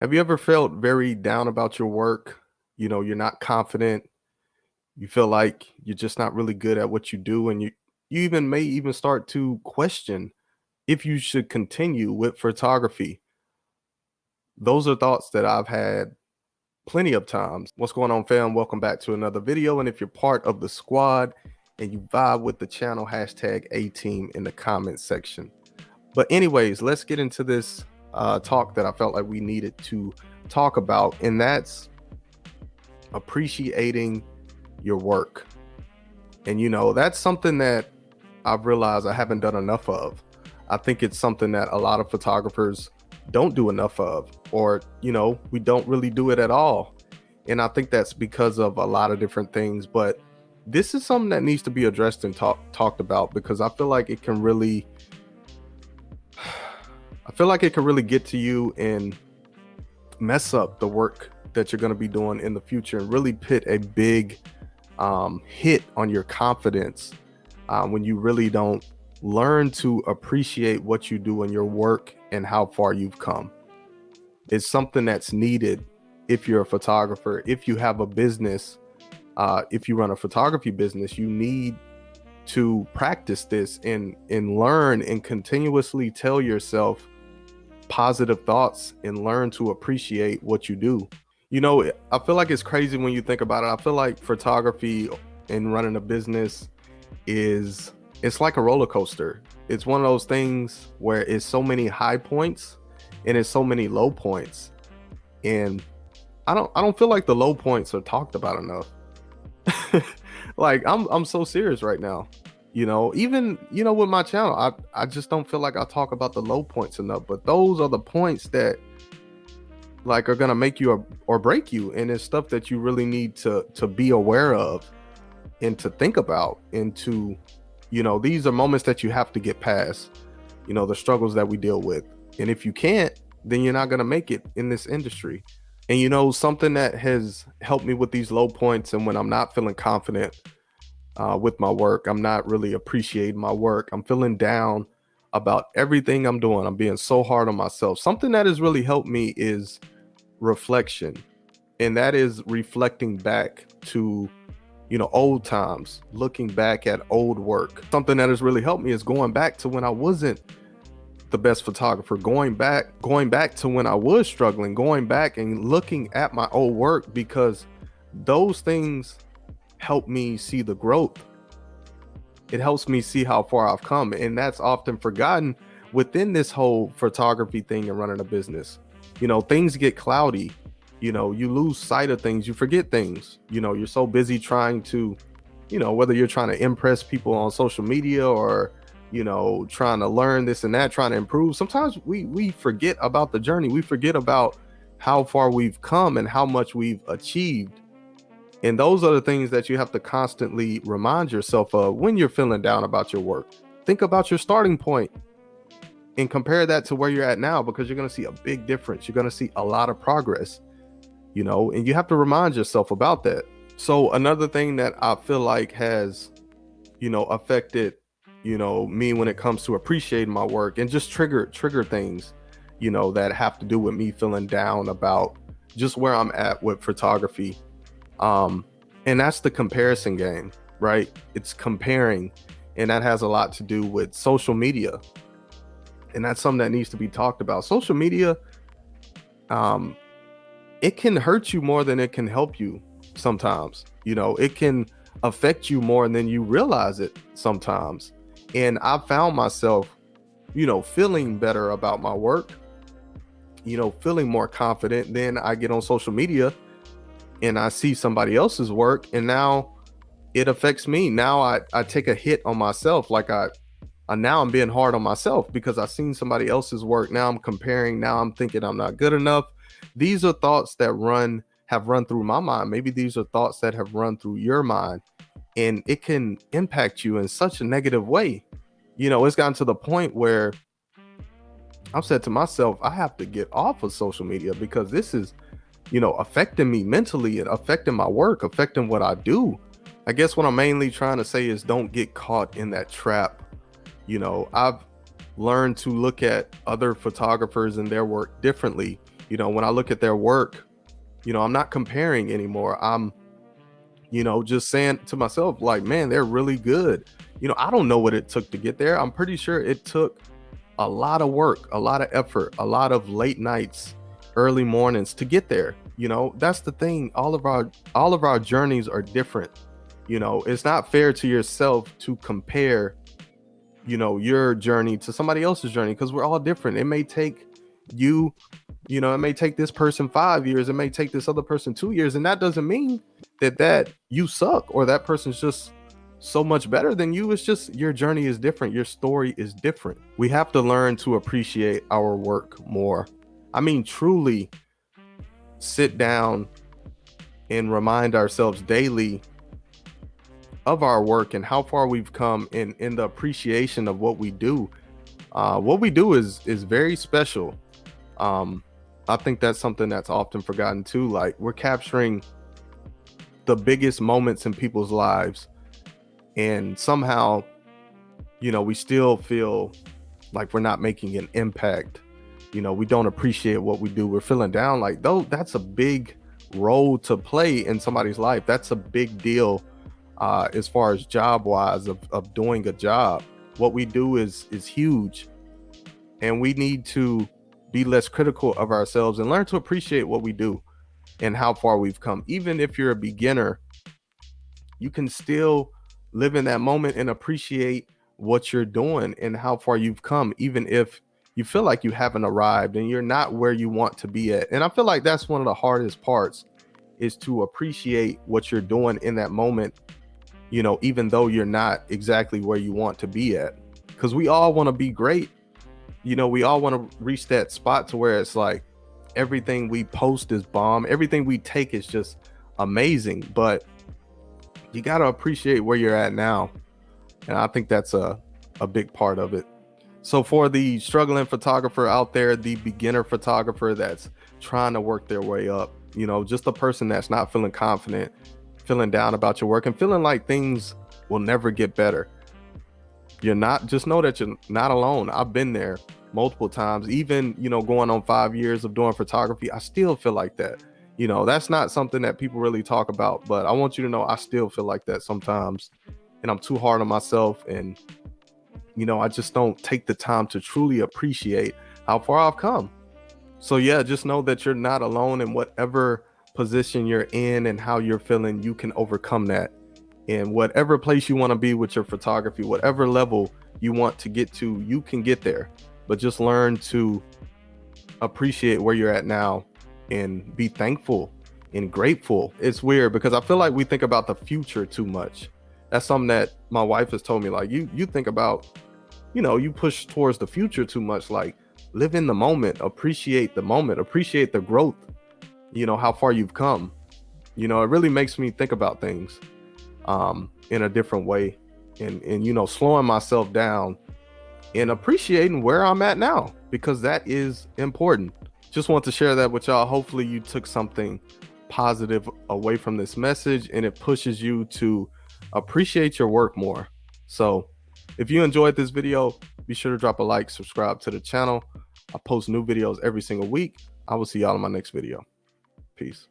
Have you ever felt very down about your work? You're not confident. You feel like you're just not really good at what you do, and you even may even start to question if you should continue with photography. Those are thoughts that I've had plenty of times. What's going on, fam? Welcome back to another video. And if you're part of the squad and you vibe with the channel, hashtag A team in the comment section. But anyways, let's get into this talk that I felt like we needed to talk about, and that's appreciating your work. And that's something that I've realized I haven't done enough of. I think it's something that a lot of photographers don't do enough of, or we don't really do it at all. And I think that's because of a lot of different things, but this is something that needs to be addressed and talked about, because I feel like it can really get to you and mess up the work that you're going to be doing in the future, and really put a big hit on your confidence when you really don't learn to appreciate what you do in your work and how far you've come. It's something that's needed if you're a photographer, if you have a business, if you run a photography business. You need to practice this and learn and continuously tell yourself positive thoughts and learn to appreciate what you do. I feel like it's crazy when you think about it. I feel like photography and running a business it's like a roller coaster. It's one of those things where it's so many high points and it's so many low points. And I don't feel like the low points are talked about enough. Like I'm so serious right now. Even with my channel, I just don't feel like I talk about the low points enough. But those are the points that like are gonna make you or break you, and it's stuff that you really need to be aware of and to think about, and to these are moments that you have to get past, the struggles that we deal with. And if you can't, then you're not gonna make it in this industry. And something that has helped me with these low points, and when I'm not feeling confident with my work, I'm not really appreciating my work, I'm feeling down about everything I'm doing, I'm being so hard on myself, something that has really helped me is reflection. And that is reflecting back to old times, looking back at old work. Something that has really helped me is going back to when I wasn't the best photographer, going back to when I was struggling, going back and looking at my old work, because those things help me see the growth. It helps me see how far I've come, and that's often forgotten within this whole photography thing and running a business. Things get cloudy. You lose sight of things, you forget things. You're so busy trying to, whether you're trying to impress people on social media, or trying to learn this and that, trying to improve. Sometimes we forget about the journey. We forget about how far we've come and how much we've achieved. And those are the things that you have to constantly remind yourself of when you're feeling down about your work. Think about your starting point and compare that to where you're at now, because you're going to see a big difference. You're going to see a lot of progress, and you have to remind yourself about that. So another thing that I feel like has, affected, me when it comes to appreciating my work, and just trigger things, that have to do with me feeling down about just where I'm at with photography. And that's the comparison game, right? It's comparing, and that has a lot to do with social media. And that's something that needs to be talked about. Social media, it can hurt you more than it can help you sometimes. It can affect you more than you realize it sometimes. And I found myself, feeling better about my work, feeling more confident. Then I get on social media and I see somebody else's work, and now it affects me. Now I take a hit on myself. Like now I'm being hard on myself because I've seen somebody else's work. Now I'm comparing. Now I'm thinking I'm not good enough. These are thoughts that have run through my mind. Maybe these are thoughts that have run through your mind, and it can impact you in such a negative way. It's gotten to the point where I've said to myself, I have to get off of social media, because this is, affecting me mentally, and affecting my work, affecting what I do. I guess what I'm mainly trying to say is don't get caught in that trap. I've learned to look at other photographers and their work differently, You know, when I look at their work, you know, I'm not comparing anymore. I'm, you know, just saying to myself, like, man, they're really good. You know, I don't know what it took to get there. I'm pretty sure it took a lot of work, a lot of effort, a lot of late nights, early mornings to get there. You know, that's the thing. All of our journeys are different. You know, it's not fair to yourself to compare, you know, your journey to somebody else's journey, because we're all different. It may take you, you know, it may take this person 5 years, it may take this other person 2 years, and that doesn't mean that you suck or that person's just so much better than you. It's just your journey is different, your story is different. We have to learn to appreciate our work more. I mean, truly sit down and remind ourselves daily of our work and how far we've come in the appreciation of what we do. What we do is very special. I think that's something that's often forgotten too. Like, we're capturing the biggest moments in people's lives, and somehow, you know, we still feel like we're not making an impact. You know, we don't appreciate what we do. We're feeling down. Like, though, that's a big role to play in somebody's life. That's a big deal as far as job wise of doing a job. What we do is huge, and we need to be less critical of ourselves and learn to appreciate what we do and how far we've come. Even if you're a beginner, you can still live in that moment and appreciate what you're doing and how far you've come, even if you feel like you haven't arrived and you're not where you want to be at. And I feel like that's one of the hardest parts, is to appreciate what you're doing in that moment, you know, even though you're not exactly where you want to be at. Because we all want to be great. You know, we all want to reach that spot to where it's like everything we post is bomb, everything we take is just amazing. But you got to appreciate where you're at now. And I think that's a big part of it. So for the struggling photographer out there, the beginner photographer that's trying to work their way up, you know, just a person that's not feeling confident, feeling down about your work, and feeling like things will never get better, you're not, just know that you're not alone. I've been there multiple times. Even, you know, going on 5 years of doing photography, I still feel like that. You know, that's not something that people really talk about, but I want you to know I still feel like that sometimes, and I'm too hard on myself, and you know, I just don't take the time to truly appreciate how far I've come. So yeah, just know that you're not alone in whatever position you're in and how you're feeling. You can overcome that. And whatever place you want to be with your photography, whatever level you want to get to, you can get there. But just learn to appreciate where you're at now and be thankful and grateful. It's weird because I feel like we think about the future too much. That's something that my wife has told me. Like, you think about, you know, you push towards the future too much. Like, live in the moment, appreciate the growth, you know, how far you've come. You know, it really makes me think about things in a different way, and you know, slowing myself down and appreciating where I'm at now, because that is important. Just want to share that with y'all. Hopefully you took something positive away from this message, and it pushes you to appreciate your work more. So if you enjoyed this video, be sure to drop a like, subscribe to the channel. I post new videos every single week. I will see y'all in my next video. Peace.